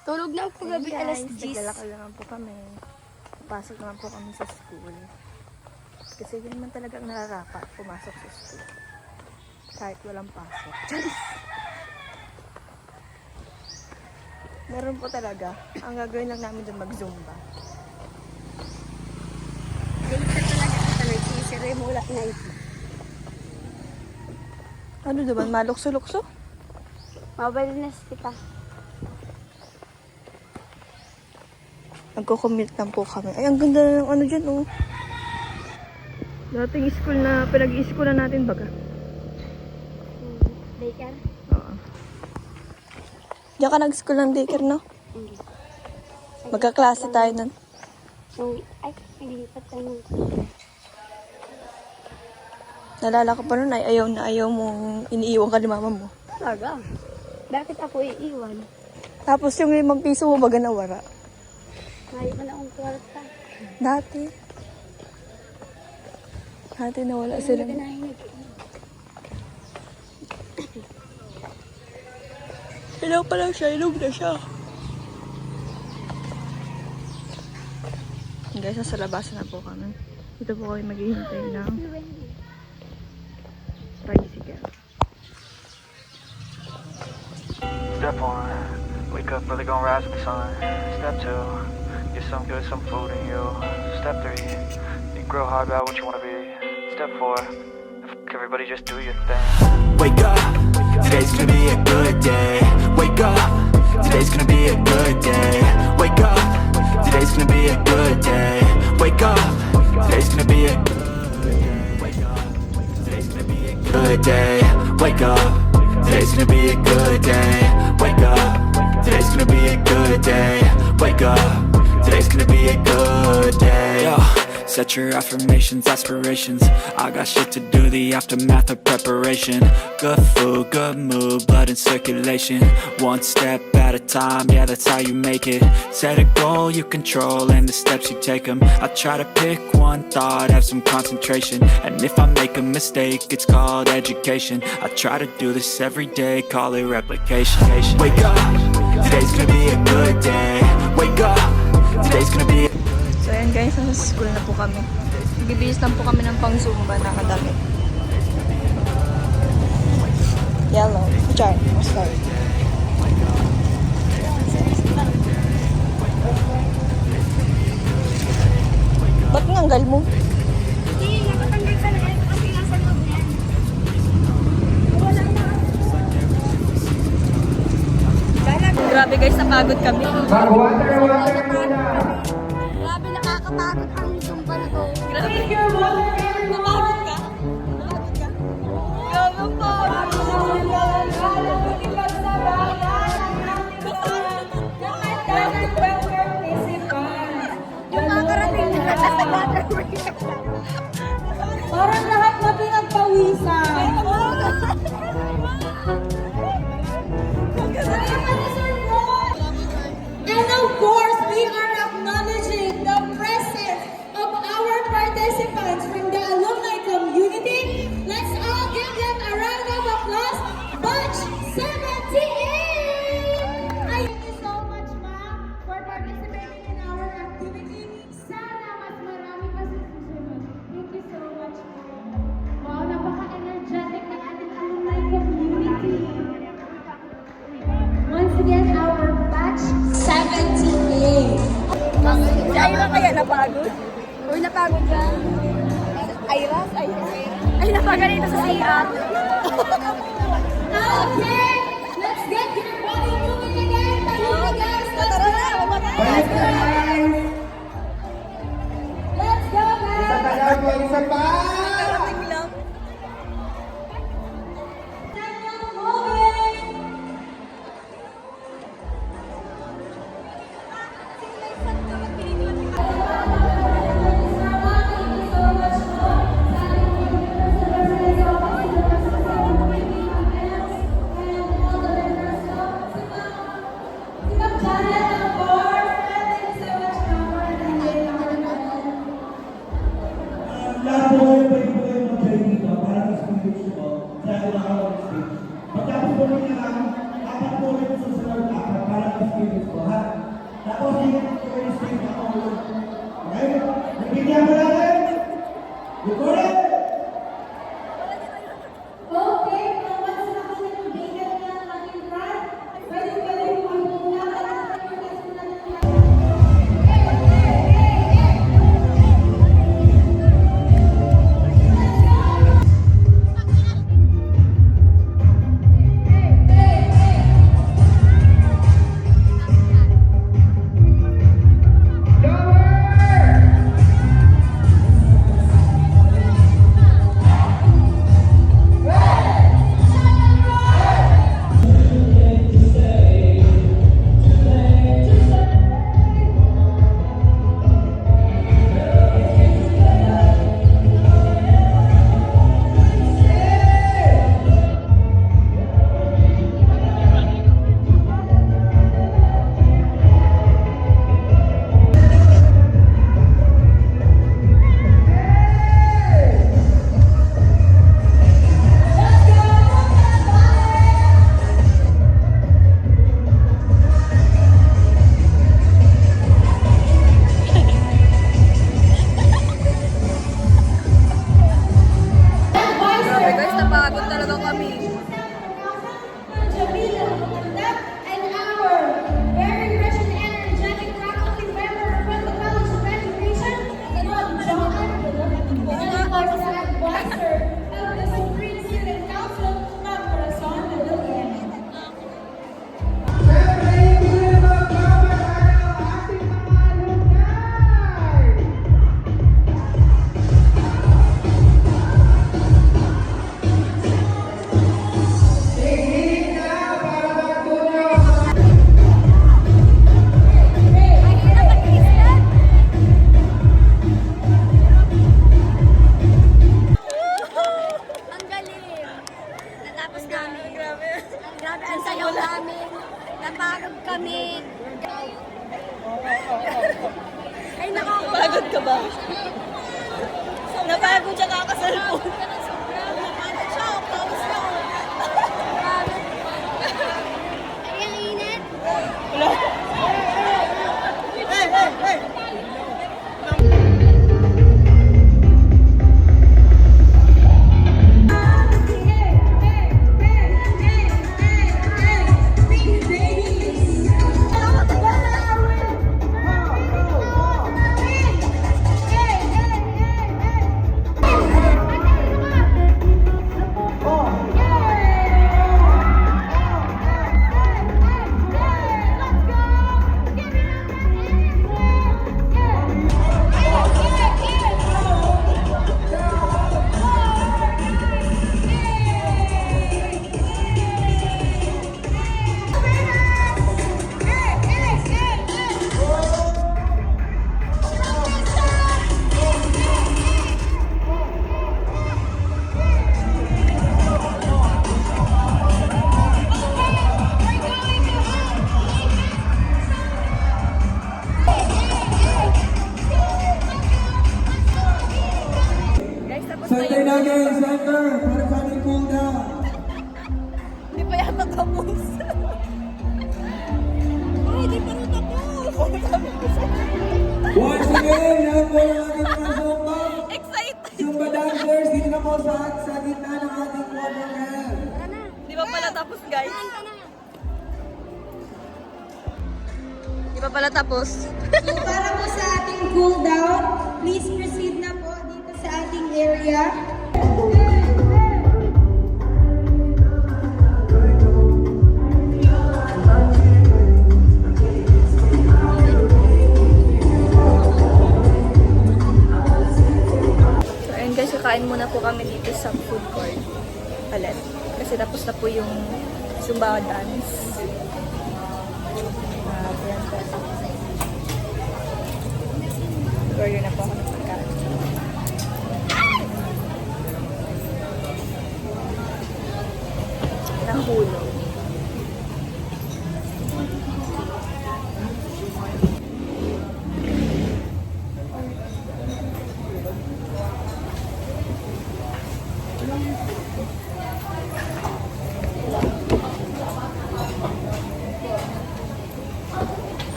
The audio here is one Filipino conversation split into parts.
Tulog na po gabi alas 10. Naglalakad naman po kami. Papasok naman po kami sa school. Kasi yun naman talaga ang nararapat, pumasok sa school. Kahit walang pasok. Meron po talaga. Ang gagawin lang namin doon mag-zumba. Date na talaga sa nag-iisire mula na ito. Ano naman? Malukso-lukso? Mabalinas kita. Nagko-commute lang po kami. Ay, ang ganda na ng ano dyan, oh. Dating school na, pinag-i-school na natin baga. Daycare? Oo. Diyan ka nag-school ng daycare, no? Hindi. Magkaklase tayo nun. Ay, naglipat tayo. Nalala ko pa nun ay ayaw mong iniiwan ka ni mama mo. Talaga? Bakit ako iiwan? Tapos yung 5 piso mo baga nawara. Ngayon ko na akong kwarta. Dati nawala sila. Hindi ka nahinig. Ilaw pa lang siya, ilog na siya. Guys, nasa labas na po kami. Dito po kami maghihintay ng tricycle. Step 1, wake up early, gonna rise with the sun. Step 2, get some good, some food in you. Step 3, think real hard about what you wanna be. Step 4, everybody just do your thing. Wake up, today's gonna be a good day. Wake up, today's gonna be a good day. Wake up, today's gonna be a good day. Wake up, today's gonna be a Wake up, today's gonna be a good day. Wake up, today's gonna be a good day. Wake up, today's gonna be a good day. Wake up, today's gonna be a good day. Yo. Set your affirmations, aspirations. I got shit to do, the aftermath of preparation. Good food, good mood, blood in circulation. One step at a time, yeah, that's how you make it. Set a goal you control and the steps you take them. I try to pick one thought, have some concentration. And if I make a mistake, it's called education. I try to do this every day, call it replication. Wake up, today's gonna be a good day. Wake up, today's gonna be a So ayan guys, nasa school na po kami. Bibihis lang po kami ng pang-zumba na kadami. Yellow. Char. Sorry. Ba't nganggal mo? Hindi, nakatanggal ka na kasi nasa loob yan. Wala na. Grabe guys, napagod kami. Grabe, nakakatakot ang zumba na to. Grabe. Napagod ka? Napagod ka? Grabe po. Yung kakarating na sa Parang lahat na pinagpawisan. And of course, we are acknowledging the presence of our participants from the alumni community. Let's all give them a round of applause. Batch 78! Thank you so much, ma'am, for participating in our activity. Sana mas marami pa sa susunod. Thank you so much. Wow, napaka-energetic ng ating alumni community. Once again, our batch 78. Si Ira kaya napagod? Uy, napagod ka. Iras? Ay, napagod dito sa CR. Okay, let's get your body moving again. Tayo na guys. Let's Tara na, go. umatay. Let's go guys. Nakarating lang. Moving. spirit ko, ha? Tapos, hindi ko yung spirit ako. Okay? Nabigyan mo natin? Record it! Okay, once na po yung bacon na ating brand, pwede po ang pumunta at ang Grabe guys, napagod talaga kami. and our very rich and energetic faculty member from the College of Education, Ma'am Joanne, and of course the advisor of the Supreme Student Council, Ma'am Corazon de Villarreal. Siyempre, hindi na magkakamali ang ating mga alumni! Tingin na para magtunyo sa Ang galing. Natapos namin. Grabe. Grabe, ang sayaw namin. Napagod kami. Ay, Pagod ka ba? Napagod siya kakasalpon. Napagod siya. Pawis na. Ay, ang init. Guys, tapos na Center yun. natin, center, para sa ating cool down. Hindi pa yata tapos. Ay, di pa rin tapos. Once again, yan po ang ating mga Zumba. Excited. Zumba dancers, dito na po sa gitna ng ating quadrangle. Di pa pala tapos guys. Di pa pala tapos. So para po sa ating cool down, please proceed na po dito sa ating area. So ayun guys, kakain muna po kami dito sa food court. Palit. Kasi tapos na po yung Zumba dance. Ayan po. Order na po ako ng pagkain. Nahulog.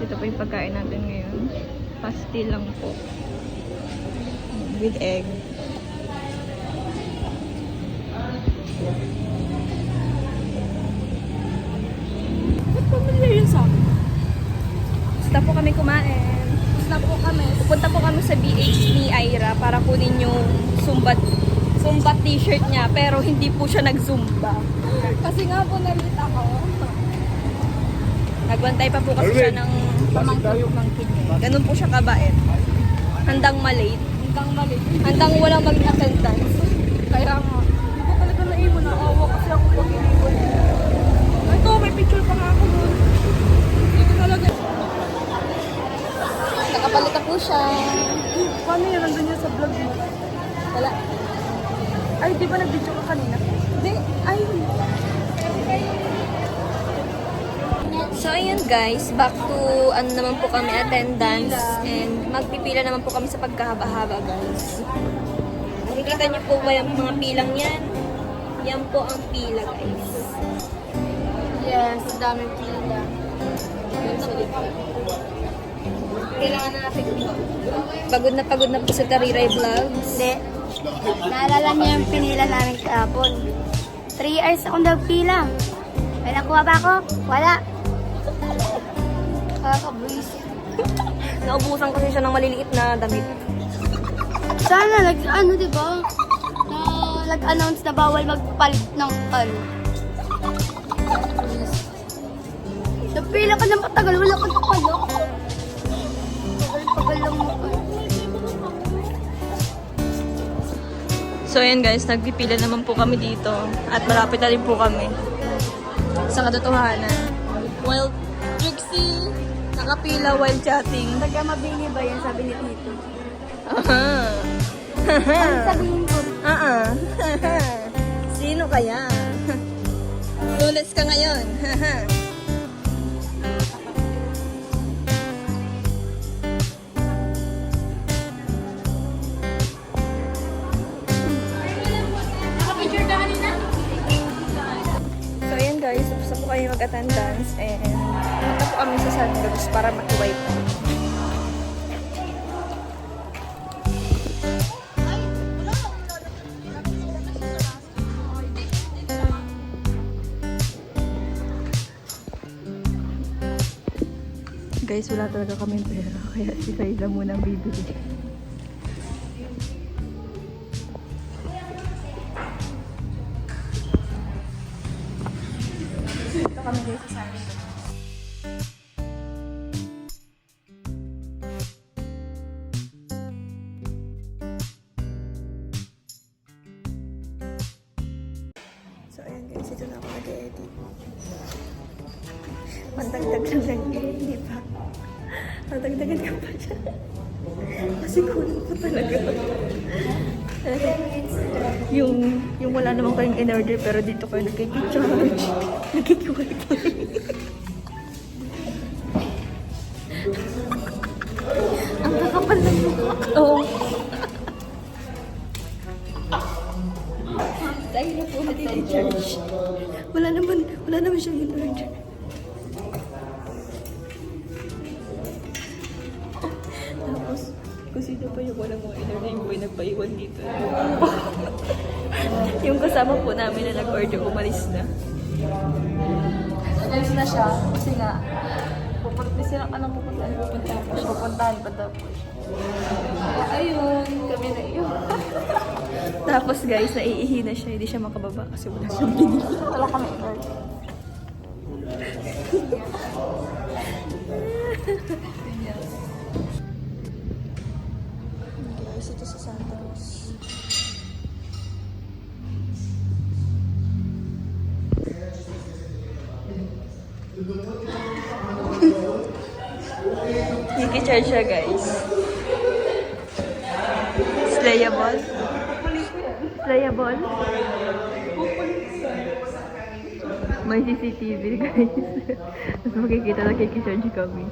Ito po yung pagkain natin ngayon. Pastil lang po. With egg. Ba't familiar yun sa akin? Basta po kami kumain. Basta po kami. Pupunta po kami sa BH ni Ira para kunin yung Zumba t-shirt niya. Pero hindi po siya nag-Zumba. Kasi nga po nalit ako. Nagbantay pa po kasi siya ng pamangkin niya. Ganun po siya kabait. Handang malate. Handang walang maging attendance. Kaya nga, hindi ko talaga naiwan na awa kasi ako pag iniwan. Ito, may picture pa nga ako doon. Hindi ko talaga. Nakapalit po siya. Paano yan? Nandun yan sa vlog mo? Wala. Ay, di ba nag-video ka kanina? Hindi. Ay, so, ayun guys, back to ano naman po kami, attendance. And magpipila naman po kami sa pagkahaba-haba guys. Nakikita niyo po ba yung mga pilang yan? Yan po ang pila guys. Yes, daming pila. Kailangan na natin ito. Pagod na po sa Tariray Vlogs. Hindi. Naalala niyo yung pinila namin kahapon. 3 hours akong nagpila. May nakuha ba ako? Wala. Kakabwisit. Naubusan kasi siya ng maliliit na damit. Sana, diba? Nag-announce na bawal magpalit ng Napila ka ng patagal, wala ka na pala. Pagal lang mo. So ayan guys, nagpipila naman po kami dito. At malapit na rin po kami sa katotohanan. While Trixie nakapila while chatting. Taga mabini ba yan, sabi ni Tito? Aha. Ano sabihin ko? Sino kaya? Clueless ka ngayon. So ayan guys, tapos na po kayo mag-attendance and punta po kami sa Sandals para mag-wipe. Guys, wala talaga kami pera, kaya si Kayla muna ang bibili. Ito kami guys sa Sunday. So ayan guys, ito na ako nag-edit. Mandagdag lang ng hindi pa. Nadagdagan ka pa siya. Kasi kulang po talaga. yung wala naman kayong in-order pero dito kayo nagkikicharge. Nagkikiwifi. Ang kakapal ng mukha ko. Dahil na po nagkikicharge. Wala naman siyang in-order. Tapos, kung sino pa yung walang mga in-order, yung boy nagpaiwan dito. Yung kasama po namin na nag-order, umalis na. Umalis na siya, kasi nga, pupuntahan pa daw po siya. Ayun, kami na yun. Tapos guys, naiihi na siya, hindi siya makababa kasi wala siyang binili. Wala kami in-order. Guys, ito sa Santa Cruz. Niki-charge siya guys. Slayable. Slayable. May CCTV guys. Tapos makikita na kikicharge kami.